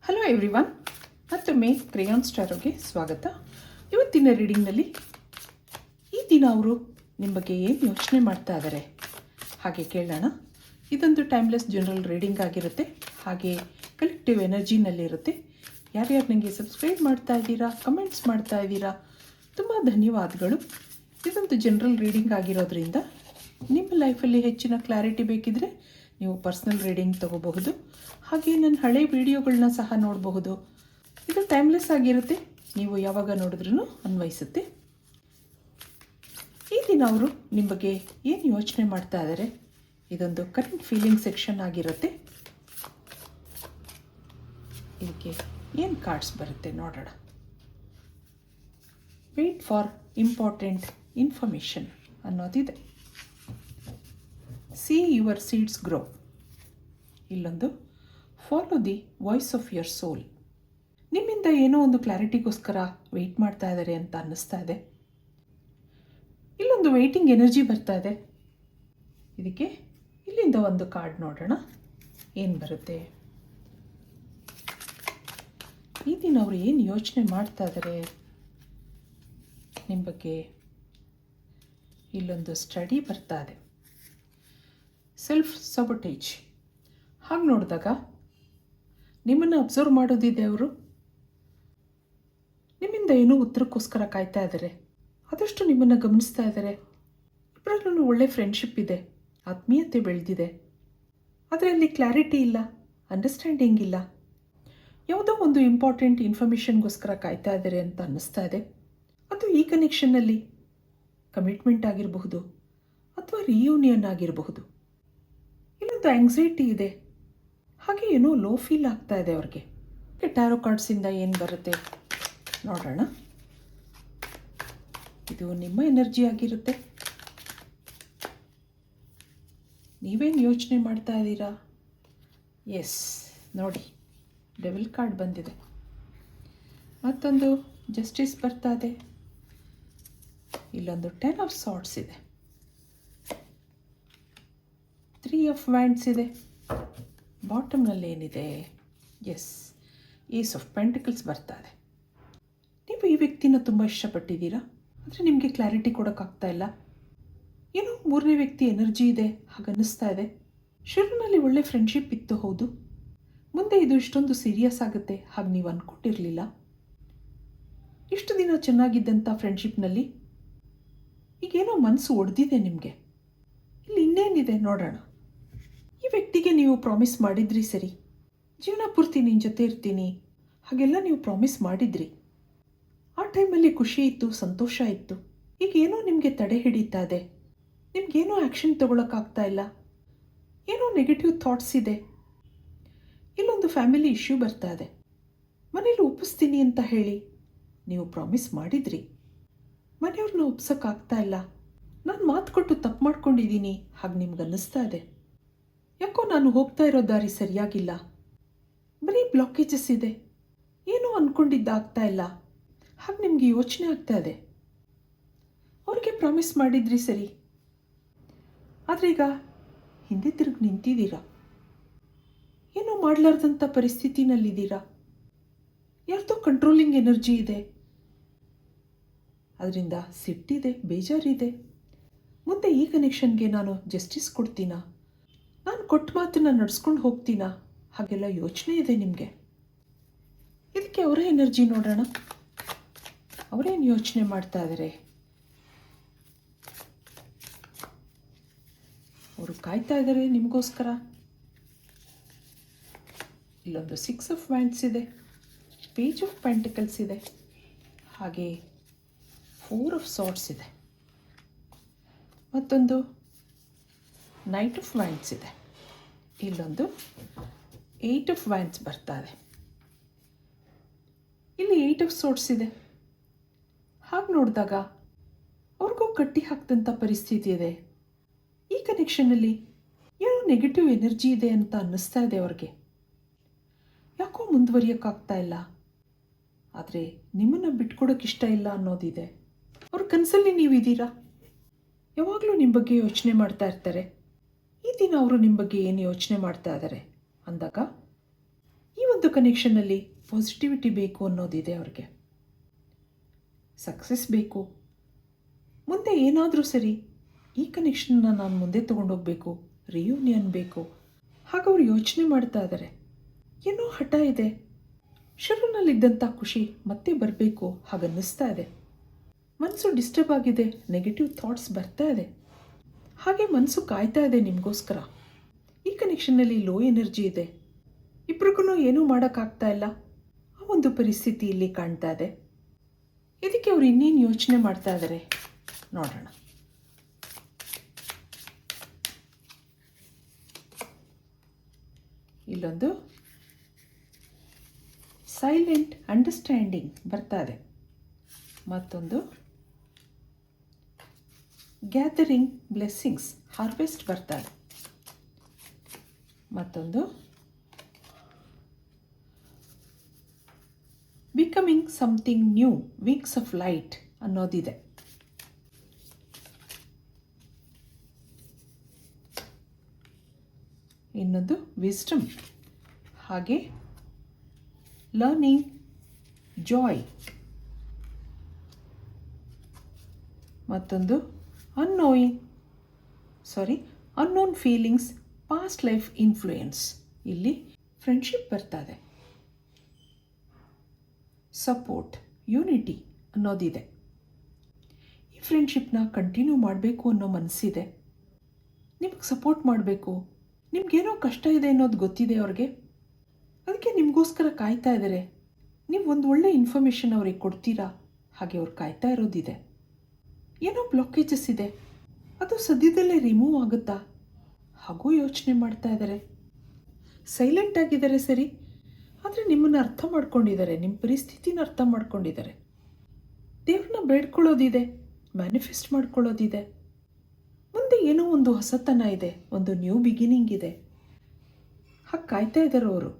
Hello everyone, ಮತ್ತೊಮ್ಮೆ ಕ್ರೇಯಾನ್ ಸ್ಟಾರೋಗೆ ಸ್ವಾಗತ. ಇವತ್ತಿನ ರೀಡಿಂಗ್ನಲ್ಲಿ ಈ ದಿನ ಅವರು ನಿಮ್ಮ ಬಗ್ಗೆ ಏನು ಯೋಚನೆ ಮಾಡ್ತಾ ಇದ್ದಾರೆ ಹಾಗೆ ಕೇಳೋಣ. ಇದೊಂದು ಟೈಮ್ಲೆಸ್ ಜನರಲ್ ರೀಡಿಂಗ್ ಆಗಿರುತ್ತೆ, ಹಾಗೆ ಕಲೆಕ್ಟಿವ್ ಎನರ್ಜಿನಲ್ಲಿರುತ್ತೆ. ಯಾರ್ಯಾರು ನನಗೆ ಸಬ್ಸ್ಕ್ರೈಬ್ ಮಾಡ್ತಾ ಇದ್ದೀರಾ, ಕಮೆಂಟ್ಸ್ ಮಾಡ್ತಾ ಇದ್ದೀರಾ, ತುಂಬ ಧನ್ಯವಾದಗಳು. ಇದೊಂದು ಜನರಲ್ ರೀಡಿಂಗ್ ಆಗಿರೋದ್ರಿಂದ ನಿಮ್ಮ ಲೈಫಲ್ಲಿ ಹೆಚ್ಚಿನ ಕ್ಲಾರಿಟಿ ಬೇಕಿದ್ರೆ ನೀವು ಪರ್ಸ್ನಲ್ ರೀಡಿಂಗ್ ತೊಗೋಬಹುದು. ಹಾಗೆ ನನ್ನ ಹಳೆ ವಿಡಿಯೋಗಳನ್ನ ಸಹ ನೋಡಬಹುದು. ಇದು ಟೈಮ್ಲೆಸ್ ಆಗಿರುತ್ತೆ, ನೀವು ಯಾವಾಗ ನೋಡಿದ್ರೂ ಅನ್ವಯಿಸುತ್ತೆ. ಈ ದಿನ ಅವರು ನಿಮ್ಮ ಬಗ್ಗೆ ಏನು ಯೋಚನೆ ಮಾಡ್ತಾ ಇದ್ದಾರೆ, ಇದೊಂದು ಕರೆಂಟ್ ಫೀಲಿಂಗ್ ಸೆಕ್ಷನ್ ಆಗಿರುತ್ತೆ. ಇದಕ್ಕೆ ಏನು ಕಾರ್ಡ್ಸ್ ಬರುತ್ತೆ ನೋಡೋಣ. ವೇಟ್ ಫಾರ್ ಇಂಪಾರ್ಟೆಂಟ್ ಇನ್ಫಾರ್ಮೇಷನ್ ಅನ್ನೋದಿದೆ. See your seeds grow. ಇಲ್ಲೊಂದು follow the voice of your soul. ನಿಮ್ಮಿಂದ ಏನೋ ಒಂದು ಕ್ಲಾರಿಟಿಗೋಸ್ಕರ ವೆಯ್ಟ್ ಮಾಡ್ತಾ ಇದ್ದಾರೆ ಅಂತ ಅನ್ನಿಸ್ತಾ ಇದೆ. ಇಲ್ಲೊಂದು ವೆಯ್ಟಿಂಗ್ ಎನರ್ಜಿ ಬರ್ತಾ ಇದೆ. ಇದಕ್ಕೆ ಇಲ್ಲಿಂದ ಒಂದು ಕಾರ್ಡ್ ನೋಡೋಣ ಏನು ಬರುತ್ತೆ. ಈ ದಿನ ಅವರು ಏನು ಯೋಚನೆ ಮಾಡ್ತಾ ಇದ್ದಾರೆ ನಿಮ್ಮ ಬಗ್ಗೆ. ಇಲ್ಲೊಂದು ಸ್ಟಡಿ ಬರ್ತಾ ಇದೆ, ಸೆಲ್ಫ್ ಸಬೊಟೇಜ್. ಹಾಗೆ ನೋಡಿದಾಗ ನಿಮ್ಮನ್ನು ಅಬ್ಸರ್ವ್ ಮಾಡೋದಿದೆ. ಅವರು ನಿಮ್ಮಿಂದ ಏನೋ ಉತ್ತರಕ್ಕೋಸ್ಕರ ಕಾಯ್ತಾ ಇದ್ದಾರೆ, ಆದಷ್ಟು ನಿಮ್ಮನ್ನು ಗಮನಿಸ್ತಾ ಇದ್ದಾರೆ. ಇಬ್ಬರಲ್ಲೂ ಒಳ್ಳೆ ಫ್ರೆಂಡ್ಶಿಪ್ ಇದೆ, ಆತ್ಮೀಯತೆ ಬೆಳೆದಿದೆ. ಆದರೆ ಅಲ್ಲಿ ಕ್ಲಾರಿಟಿ ಇಲ್ಲ, ಅಂಡರ್ಸ್ಟ್ಯಾಂಡಿಂಗ್ ಇಲ್ಲ. ಯಾವುದೋ ಒಂದು ಇಂಪಾರ್ಟೆಂಟ್ ಇನ್ಫಾರ್ಮೇಷನ್ಗೋಸ್ಕರ ಕಾಯ್ತಾ ಇದ್ದಾರೆ ಅಂತ ಅನ್ನಿಸ್ತಾ ಇದೆ. ಅದು ಈ ಕನೆಕ್ಷನ್ನಲ್ಲಿ ಕಮಿಟ್ಮೆಂಟ್ ಆಗಿರಬಹುದು ಅಥವಾ ರಿಯೂನಿಯನ್ ಆಗಿರಬಹುದು. ಇಲ್ಲೊಂದು ಆಂಗ್ಸೈಟಿ ಇದೆ, ಹಾಗೆ ಏನೋ ಲೋ ಫೀಲ್ ಆಗ್ತಾ ಇದೆ ಅವ್ರಿಗೆ. ಟ್ಯಾರೋ ಕಾರ್ಡ್ಸಿಂದ ಏನು ಬರುತ್ತೆ ನೋಡೋಣ. ಇದು ನಿಮ್ಮ ಎನರ್ಜಿ ಆಗಿರುತ್ತೆ. ನೀವೇನು ಯೋಚನೆ ಮಾಡ್ತಾ ಇದ್ದೀರಾ? ಎಸ್, ನೋಡಿ ಡೆವಿಲ್ ಕಾರ್ಡ್ ಬಂದಿದೆ. ಮತ್ತೊಂದು ಜಸ್ಟಿಸ್ ಬರ್ತಾ ಇದೆ. ಇಲ್ಲೊಂದು 10 ಆಫ್ ಸಾರ್ಟ್ಸ್ ಇದೆ, 3 ಆಫ್ ವ್ಯಾಂಡ್ಸ್ ಇದೆ. ಬಾಟಮ್ನಲ್ಲಿ ಏನಿದೆ? ಎಸ್, ಏಸ್ ಆಫ್ ಪೆಂಟಿಕಲ್ಸ್ ಬರ್ತಾ ಇದೆ. ನೀವು ಈ ವ್ಯಕ್ತಿನ ತುಂಬ ಇಷ್ಟಪಟ್ಟಿದ್ದೀರಾ, ಆದರೆ ನಿಮಗೆ ಕ್ಲಾರಿಟಿ ಕೊಡೋಕ್ಕಾಗ್ತಾ ಇಲ್ಲ. ಏನೋ ಮೂರನೇ ವ್ಯಕ್ತಿ ಎನರ್ಜಿ ಇದೆ ಹಾಗನ್ನಿಸ್ತಾ ಇದೆ. ಶುರುವಿನಲ್ಲಿ ಒಳ್ಳೆ ಫ್ರೆಂಡ್ಶಿಪ್ ಇತ್ತು, ಹೌದು. ಮುಂದೆ ಇದು ಇಷ್ಟೊಂದು ಸೀರಿಯಸ್ ಆಗುತ್ತೆ ಹಾಗೆ ನೀವು ಅಂದ್ಕೊಂಡಿರಲಿಲ್ಲ. ಇಷ್ಟು ದಿನ ಚೆನ್ನಾಗಿದ್ದಂಥ ಫ್ರೆಂಡ್ಶಿಪ್ನಲ್ಲಿ ಈಗೇನೋ ಮನಸ್ಸು ಒಡೆದಿದೆ ನಿಮಗೆ. ಇಲ್ಲಿ ಇನ್ನೇನಿದೆ ನೋಡೋಣ. ಈ ವ್ಯಕ್ತಿಗೆ ನೀವು ಪ್ರಾಮಿಸ್ ಮಾಡಿದ್ರಿ, ಸರಿ ಜೀವನ ಪೂರ್ತಿ ನಿನ್ನ ಜೊತೆ ಇರ್ತೀನಿ ಹಾಗೆಲ್ಲ ನೀವು ಪ್ರಾಮಿಸ್ ಮಾಡಿದ್ರಿ. ಆ ಟೈಮಲ್ಲಿ ಖುಷಿ ಇತ್ತು, ಸಂತೋಷ ಇತ್ತು. ಈಗೇನೋ ನಿಮಗೆ ತಡೆ ಹಿಡಿತಾ ಇದೆ, ನಿಮಗೇನೋ ಆ್ಯಕ್ಷನ್ ತೊಗೊಳಕ್ಕಾಗ್ತಾ ಇಲ್ಲ, ಏನೋ ನೆಗೆಟಿವ್ ಥಾಟ್ಸ್ ಇದೆ. ಇಲ್ಲೊಂದು ಫ್ಯಾಮಿಲಿ ಇಶ್ಯೂ ಬರ್ತಾ ಇದೆ. ಮನೇಲಿ ಒಪ್ಪಿಸ್ತೀನಿ ಅಂತ ಹೇಳಿ ನೀವು ಪ್ರಾಮಿಸ್ ಮಾಡಿದ್ರಿ, ಮನೆಯವ್ರನ್ನ ಒಪ್ಸೋಕ್ಕಾಗ್ತಾ ಇಲ್ಲ. ನಾನು ಮಾತು ಕೊಟ್ಟು ತಪ್ಪು ಮಾಡ್ಕೊಂಡಿದ್ದೀನಿ ಹಾಗೆ ನಿಮ್ಗೆ ಅನ್ನಿಸ್ತಾ ಇದೆ. ಯಾಕೋ ನಾನು ಹೋಗ್ತಾ ಇರೋ ದಾರಿ ಸರಿಯಾಗಿಲ್ಲ, ಬರೀ ಬ್ಲಾಕೇಜಸ್ ಇದೆ, ಏನೋ ಅಂದ್ಕೊಂಡಿದ್ದಾಗ್ತಾ ಇಲ್ಲ ಹಾಗೆ ನಿಮಗೆ ಯೋಚನೆ ಆಗ್ತಾ ಇದೆ. ಅವ್ರಿಗೆ ಪ್ರಾಮಿಸ್ ಮಾಡಿದ್ರಿ, ಸರಿ, ಆದರೆ ಈಗ ಹಿಂದೆ ತಿರುಗಿ ನಿಂತಿದ್ದೀರಾ. ಏನೋ ಮಾಡಲಾರ್ದಂಥ ಪರಿಸ್ಥಿತಿನಲ್ಲಿದ್ದೀರಾ. ಯಾರ್ದೋ ಕಂಟ್ರೋಲಿಂಗ್ ಎನರ್ಜಿ ಇದೆ, ಅದರಿಂದ ಸಿಟ್ಟಿದೆ, ಬೇಜಾರಿದೆ. ಮುಂದೆ ಈ ಕನೆಕ್ಷನ್ಗೆ ನಾನು ಜಸ್ಟಿಸ್ ಕೊಡ್ತೀನಾ, ನಾನು ಕೊಟ್ಟ ಮಾತನ್ನು ನಡೆಸ್ಕೊಂಡು ಹೋಗ್ತೀನಾ, ಹಾಗೆಲ್ಲ ಯೋಚನೆ ಇದೆ ನಿಮಗೆ. ಇದಕ್ಕೆ ಅವರ ಎನರ್ಜಿ ನೋಡೋಣ. ಅವರೇನು ಯೋಚನೆ ಮಾಡ್ತಾ ಇದ್ದಾರೆ? ಅವರು ಕಾಯ್ತಾ ಇದ್ದಾರೆ ನಿಮಗೋಸ್ಕರ. ಇಲ್ಲೊಂದು 6 ಆಫ್ ವ್ಯಾಂಡ್ಸ್ ಇದೆ, ಪೇಜ್ ಆಫ್ ಪೆಂಟಿಕಲ್ಸ್ ಇದೆ, ಹಾಗೆ 4 ಆಫ್ ಸಾರ್ಟ್ಸ್ ಇದೆ, ಮತ್ತೊಂದು ನೈಟ್ ಆಫ್ ವ್ಯಾಂಡ್ಸ್ ಇದೆ. ಇಲ್ಲೊಂದು 8 ಆಫ್ ವ್ಯಾಂಡ್ಸ್ ಬರ್ತಾ ಇದೆ. ಇಲ್ಲಿ 8 ಆಫ್ ಸಾರ್ಟ್ಸ್ ಇದೆ. ಹಾಗೆ ನೋಡಿದಾಗ ಅವ್ರಿಗೂ ಕಟ್ಟಿ ಹಾಕಿದಂಥ ಪರಿಸ್ಥಿತಿ ಇದೆ. ಈ ಕನೆಕ್ಷನಲ್ಲಿ ಏನೋ ನೆಗೆಟಿವ್ ಎನರ್ಜಿ ಇದೆ ಅಂತ ಅನ್ನಿಸ್ತಾ ಇದೆ ಅವ್ರಿಗೆ. ಯಾಕೋ ಮುಂದುವರಿಯೋಕ್ಕಾಗ್ತಾ ಇಲ್ಲ, ಆದರೆ ನಿಮ್ಮನ್ನು ಬಿಟ್ಕೊಡೋಕೆ ಇಷ್ಟ ಇಲ್ಲ ಅನ್ನೋದಿದೆ. ಅವ್ರ ಕನಸಲ್ಲಿ ನೀವಿದ್ದೀರಾ, ಯಾವಾಗಲೂ ನಿಮ್ಮ ಬಗ್ಗೆ ಯೋಚನೆ ಮಾಡ್ತಾ ಇರ್ತಾರೆ. ಈ ದಿನ ಅವರು ನಿಮ್ಮ ಬಗ್ಗೆ ಏನು ಯೋಚನೆ ಮಾಡ್ತಾ ಇದ್ದಾರೆ ಅಂದಾಗ ಈ ಒಂದು ಒಂದು ಕನೆಕ್ಷನಲ್ಲಿ ಪಾಸಿಟಿವಿಟಿ ಬೇಕು ಅನ್ನೋದಿದೆ ಅವ್ರಿಗೆ. ಸಕ್ಸಸ್ ಬೇಕು, ಮುಂದೆ ಏನಾದರೂ ಸರಿ ಈ ಕನೆಕ್ಷನ್ನ ನಾನು ಮುಂದೆ ತೊಗೊಂಡೋಗ್ಬೇಕು, ರಿಯೂನಿಯನ್ ಬೇಕು, ಹಾಗವ್ರು ಯೋಚನೆ ಮಾಡ್ತಾ ಇದ್ದಾರೆ. ಏನೋ ಹಠ ಇದೆ, ಶುರುವಿನಲ್ಲಿದ್ದಂಥ ಖುಷಿ ಮತ್ತೆ ಬರಬೇಕು ಹಾಗನ್ನಿಸ್ತಾ ಇದೆ. ಮನಸ್ಸು ಡಿಸ್ಟರ್ಬ್ ಆಗಿದೆ, ನೆಗೆಟಿವ್ ಥಾಟ್ಸ್ ಬರ್ತಾ ಇದೆ, ಹಾಗೆ ಮನಸ್ಸು ಕಾಯ್ತಾ ಇದೆ ನಿಮಗೋಸ್ಕರ. ಈ ಕನೆಕ್ಷನ್ನಲ್ಲಿ ಲೋ ಎನರ್ಜಿ ಇದೆ, ಇಬ್ರಿಗೂ ಏನೂ ಮಾಡೋಕ್ಕಾಗ್ತಾ ಇಲ್ಲ, ಆ ಒಂದು ಪರಿಸ್ಥಿತಿ ಇಲ್ಲಿ ಕಾಣ್ತಾ ಇದೆ. ಇದಕ್ಕೆ ಅವ್ರು ಇನ್ನೇನು ಯೋಚನೆ ಮಾಡ್ತಾ ಇದ್ದಾರೆ ನೋಡೋಣ. ಇಲ್ಲೊಂದು ಸೈಲೆಂಟ್ ಅಂಡರ್ಸ್ಟ್ಯಾಂಡಿಂಗ್ ಬರ್ತಾ ಇದೆ, ಮತ್ತೊಂದು ಗ್ಯಾದರಿಂಗ್ ಬ್ಲೆಸ್ಸಿಂಗ್ಸ್ ಹಾರ್ವೆಸ್ಟ್ ಬರ್ತಾ ಇದೆ, ಮತ್ತೊಂದು becoming something new wings of light ಅನ್ನೋದಿದೆ. ಇನ್ನೊಂದು ವಿಸ್ಡಮ್, ಹಾಗೆ ಲರ್ನಿಂಗ್ ಜಾಯ್, ಮತ್ತೊಂದು unknown feelings, past life influence. ಇಲ್ಲಿ ಫ್ರೆಂಡ್ಶಿಪ್ ಬರ್ತದೆ, ಸಪೋರ್ಟ್, ಯೂನಿಟಿ ಅನ್ನೋದಿದೆ. ಈ ಫ್ರೆಂಡ್ಶಿಪ್ನ ಕಂಟಿನ್ಯೂ ಮಾಡಬೇಕು ಅನ್ನೋ ಮನಸ್ಸಿದೆ, ನಿಮಗೆ ಸಪೋರ್ಟ್ ಮಾಡಬೇಕು, ನಿಮಗೇನೋ ಕಷ್ಟ ಇದೆ ಅನ್ನೋದು ಗೊತ್ತಿದೆ ಅವ್ರಿಗೆ, ಅದಕ್ಕೆ ನಿಮಗೋಸ್ಕರ ಕಾಯ್ತಾ ಇದ್ದಾರೆ. ನೀವು ಒಂದು ಒಳ್ಳೆ ಇನ್ಫಾರ್ಮೇಷನ್ ಅವ್ರಿಗೆ ಕೊಡ್ತೀರಾ, ಹಾಗೆ ಅವ್ರು ಕಾಯ್ತಾ ಇರೋದಿದೆ. ಏನೋ ಬ್ಲಾಕೇಜಸ್ ಇದೆ, ಅದು ಸದ್ಯದಲ್ಲೇ ರಿಮೂವ್ ಆಗುತ್ತಾ ಹಾಗೂ ಯೋಚನೆ ಮಾಡ್ತಾ ಇದ್ದಾರೆ. ಸೈಲೆಂಟ್ ಆಗಿದ್ದಾರೆ ಸರಿ, ಆದರೆ ನಿಮ್ಮನ್ನು ಅರ್ಥ ಮಾಡ್ಕೊಂಡಿದ್ದಾರೆ, ನಿಮ್ಮ ಪರಿಸ್ಥಿತಿನ ಅರ್ಥ ಮಾಡ್ಕೊಂಡಿದ್ದಾರೆ. ದೇವ್ರನ್ನ ಬೇಡ್ಕೊಳ್ಳೋದಿದೆ, ಮ್ಯಾನಿಫೆಸ್ಟ್ ಮಾಡ್ಕೊಳ್ಳೋದಿದೆ. ಮುಂದೆ ಏನೋ ಒಂದು ಹೊಸತನ ಇದೆ, ಒಂದು ನ್ಯೂ ಬಿಗಿನಿಂಗ್ ಇದೆ, ಹಾಗೆ ಕಾಯ್ತಾ ಇದ್ದಾರೆ ಅವರು.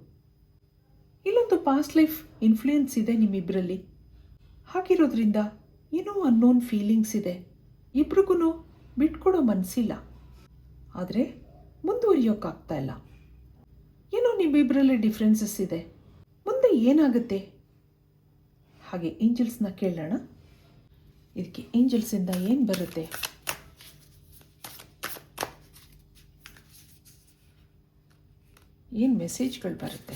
ಇಲ್ಲೊಂದು ಪಾಸ್ಟ್ ಲೈಫ್ ಇನ್ಫ್ಲೂಯೆನ್ಸ್ ಇದೆ ನಿಮ್ಮಿಬ್ಬರಲ್ಲಿ, ಹಾಗಿರೋದ್ರಿಂದ ಏನೋ ಅನ್ನೋನ್ ಫೀಲಿಂಗ್ಸ್ ಇದೆ. ಇಬ್ರಿಗೂ ಬಿಟ್ಕೊಡೋ ಮನಸ್ಸಿಲ್ಲ, ಆದರೆ ಮುಂದುವರಿಯೋಕ್ಕಾಗ್ತಾ ಇಲ್ಲ. ಏನೋ ನಿಮ್ಮಿಬ್ಬರಲ್ಲಿ ಡಿಫ್ರೆನ್ಸಸ್ ಇದೆ, ಮುಂದೆ ಏನಾಗುತ್ತೆ ಹಾಗೆ ಏಂಜಲ್ಸ್ನ ಕೇಳೋಣ. ಇದಕ್ಕೆ ಏಂಜಲ್ಸಿಂದ ಏನು ಬರುತ್ತೆ? ಏನು ಮೆಸೇಜ್ಗಳು ಬರುತ್ತೆ?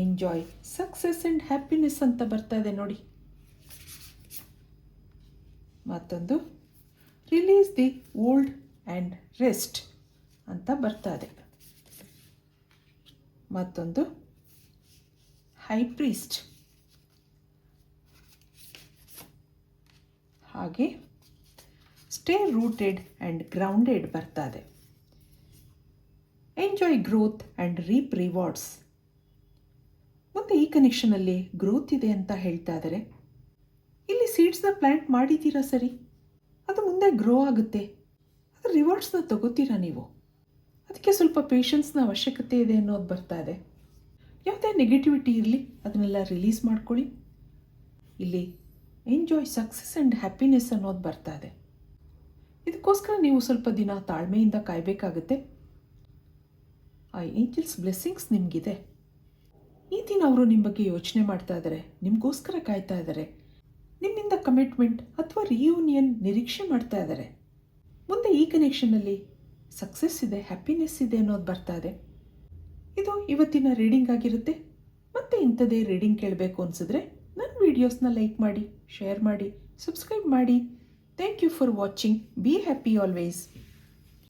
ಎಂಜಾಯ್ ಸಕ್ಸಸ್ ಆ್ಯಂಡ್ ಹ್ಯಾಪಿನೆಸ್ ಅಂತ ಬರ್ತಾ ಇದೆ ನೋಡಿ. ಮತ್ತೊಂದು release the old and rest ಅಂತ ಬರ್ತಾ ಇದೆ. ಮತ್ತೊಂದು ಹೈ ಪ್ರೀಸ್ಟ್, ಹಾಗೆ ಸ್ಟೇ ರೂಟೆಡ್ ಆ್ಯಂಡ್ ಗ್ರೌಂಡೆಡ್ ಬರ್ತಾ ಇದೆ. Enjoy growth and reap rewards. ಮುಂದೆ ಈ ಕನೆಕ್ಷನಲ್ಲಿ ಗ್ರೋತ್ ಇದೆ ಅಂತ ಹೇಳ್ತಾ ಇದ್ದಾರೆ. ಇಲ್ಲಿ ಸೀಡ್ಸ್ನ ಪ್ಲ್ಯಾಂಟ್ ಮಾಡಿದ್ದೀರಾ ಸರಿ, ಅದು ಮುಂದೆ ಗ್ರೋ ಆಗುತ್ತೆ, ಅದು ರಿವಾರ್ಡ್ಸ್ನ ತಗೋತೀರಾ ನೀವು. ಅದಕ್ಕೆ ಸ್ವಲ್ಪ ಪೇಷನ್ಸ್ನ ಅವಶ್ಯಕತೆ ಇದೆ ಅನ್ನೋದು ಬರ್ತಾ ಇದೆ. ಯಾವುದೇ ನೆಗೆಟಿವಿಟಿ ಇರಲಿ ಅದನ್ನೆಲ್ಲ ರಿಲೀಸ್ ಮಾಡ್ಕೊಳ್ಳಿ. ಇಲ್ಲಿ ಎಂಜಾಯ್ ಸಕ್ಸಸ್ ಆ್ಯಂಡ್ ಹ್ಯಾಪಿನೆಸ್ ಅನ್ನೋದು ಬರ್ತಾ ಇದೆ. ಇದಕ್ಕೋಸ್ಕರ ನೀವು ಸ್ವಲ್ಪ ದಿನ ತಾಳ್ಮೆಯಿಂದ ಕಾಯಬೇಕಾಗುತ್ತೆ. ಆ ಏಂಜಲ್ಸ್ ಬ್ಲೆಸ್ಸಿಂಗ್ಸ್ ನಿಮಗಿದೆ. ಈ ದಿನ ಅವರು ನಿಮ್ಮ ಬಗ್ಗೆ ಯೋಚನೆ ಮಾಡ್ತಾ ಇದ್ದಾರೆ, ನಿಮಗೋಸ್ಕರ ಕಾಯ್ತಾ ಇದ್ದಾರೆ, ನಿಮ್ಮಿಂದ ಕಮಿಟ್ಮೆಂಟ್ ಅಥವಾ ರಿಯೂನಿಯನ್ ನಿರೀಕ್ಷೆ ಮಾಡ್ತಾ ಇದ್ದಾರೆ. ಮುಂದೆ ಈ ಕನೆಕ್ಷನಲ್ಲಿ ಸಕ್ಸಸ್ ಇದೆ, ಹ್ಯಾಪಿನೆಸ್ ಇದೆ ಅನ್ನೋದು ಬರ್ತಾ ಇದೆ. ಇದು ಇವತ್ತಿನ ರೀಡಿಂಗ್ ಆಗಿರುತ್ತೆ. ಮತ್ತೆ ಇಂಥದೇ ರೀಡಿಂಗ್ ಕೇಳಬೇಕು ಅನಿಸಿದ್ರೆ ನನ್ನ ವೀಡಿಯೋಸ್ನ ಲೈಕ್ ಮಾಡಿ, ಶೇರ್ ಮಾಡಿ, ಸಬ್ಸ್ಕ್ರೈಬ್ ಮಾಡಿ. Thank you for watching. Be happy always.